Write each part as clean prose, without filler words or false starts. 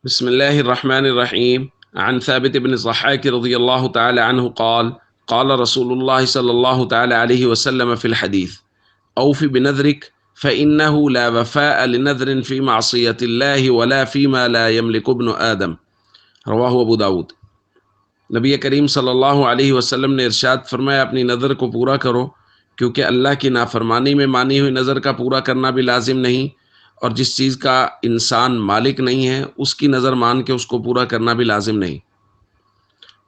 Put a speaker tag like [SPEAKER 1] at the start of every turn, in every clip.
[SPEAKER 1] بسم الله الرحمن الرحيم. عن ثابت بن الضحاك رضي الله تعالى عنه قال قال رسول الله صلى الله تعالى عليه وسلم في الحديث: أوف بنذرك فإنه لا وفاء لنذر في معصية الله ولا فيما لا يملك ابن آدم. رواہ ابو داود۔ نبی کریم صلی اللہ علیہ وسلم نے ارشاد فرمایا، اپنی نظر کو پورا کرو، کیونکہ اللہ کی نافرمانی میں مانی ہوئی نظر کا پورا کرنا بھی لازم نہیں، اور جس چیز کا انسان مالک نہیں ہے اس کی نظر مان کے اس کو پورا کرنا بھی لازم نہیں۔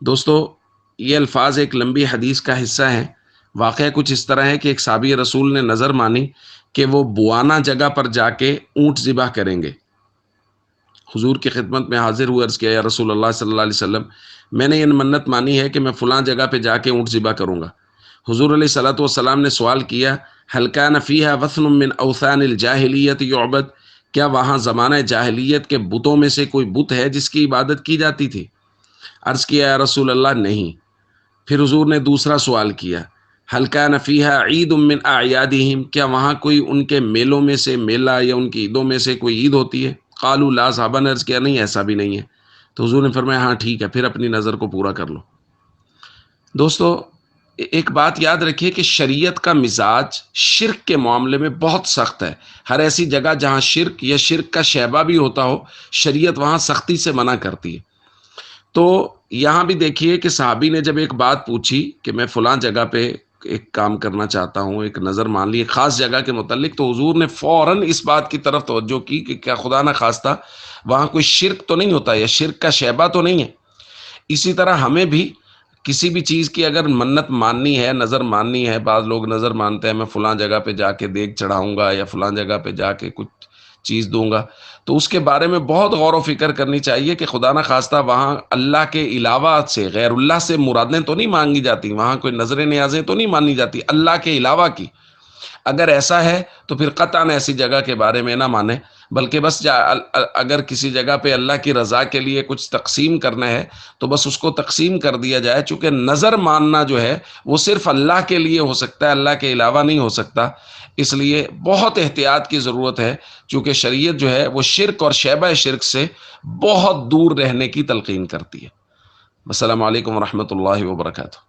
[SPEAKER 1] دوستو، یہ الفاظ ایک لمبی حدیث کا حصہ ہیں۔ واقعہ کچھ اس طرح ہے کہ ایک صحابی رسول نے نظر مانی کہ وہ بوانا جگہ پر جا کے اونٹ ذبح کریں گے۔ حضور کی خدمت میں حاضر ہوئے، عرض کیا، یا رسول اللہ صلی اللہ علیہ وسلم، میں نے یہ منت مانی ہے کہ میں فلاں جگہ پہ جا کے اونٹ ذبح کروں گا۔ حضور علیہ الصلوۃ والسلام نے سوال کیا، هل كان فيها وثن من اوثان الجاہلیت يعبد؟ کیا وہاں زمانہ جاہلیت کے بتوں میں سے کوئی بت ہے جس کی عبادت کی جاتی تھی؟ عرض کیا، یا رسول اللہ، نہیں۔ پھر حضور نے دوسرا سوال کیا، هل كان فيها عید من اعیادهم؟ کیا وہاں کوئی ان کے میلوں میں سے میلہ یا ان کی عیدوں میں سے کوئی عید ہوتی ہے؟ قالوا لا، صحابہ نے عرض کیا، نہیں، ایسا بھی نہیں ہے۔ تو حضور نے فرمایا، ہاں ٹھیک ہے، پھر اپنی نظر کو پورا کر لو۔ دوستو، ایک بات یاد رکھیے کہ شریعت کا مزاج شرک کے معاملے میں بہت سخت ہے۔ ہر ایسی جگہ جہاں شرک یا شرک کا شیبہ بھی ہوتا ہو، شریعت وہاں سختی سے منع کرتی ہے۔ تو یہاں بھی دیکھیے کہ صحابی نے جب ایک بات پوچھی کہ میں فلاں جگہ پہ ایک کام کرنا چاہتا ہوں، ایک نظر مان لی خاص جگہ کے متعلق، تو حضور نے فوراً اس بات کی طرف توجہ کی کہ کیا خدا نہ خواستہ وہاں کوئی شرک تو نہیں ہوتا یا شرک کا شیبہ تو نہیں ہے۔ اسی طرح ہمیں بھی کسی بھی چیز کی اگر منت ماننی ہے، نظر ماننی ہے، بعض لوگ نظر مانتے ہیں میں فلاں جگہ پہ جا کے دیگ چڑھاؤں گا یا فلاں جگہ پہ جا کے کچھ چیز دوں گا، تو اس کے بارے میں بہت غور و فکر کرنی چاہیے کہ خدا نہ خواستہ وہاں اللہ کے علاوہ سے، غیر اللہ سے مرادیں تو نہیں مانگی جاتی، وہاں کوئی نظر نیازیں تو نہیں مانی جاتی، اللہ کے علاوہ کی۔ اگر ایسا ہے تو پھر قطعاً ایسی جگہ کے بارے میں نہ مانیں، بلکہ بس اگر کسی جگہ پہ اللہ کی رضا کے لیے کچھ تقسیم کرنا ہے تو بس اس کو تقسیم کر دیا جائے، چونکہ نظر ماننا جو ہے وہ صرف اللہ کے لیے ہو سکتا ہے، اللہ کے علاوہ نہیں ہو سکتا۔ اس لیے بہت احتیاط کی ضرورت ہے، چونکہ شریعت جو ہے وہ شرک اور شیبہ شرک سے بہت دور رہنے کی تلقین کرتی ہے۔ السلام علیکم ورحمۃ اللہ وبرکاتہ۔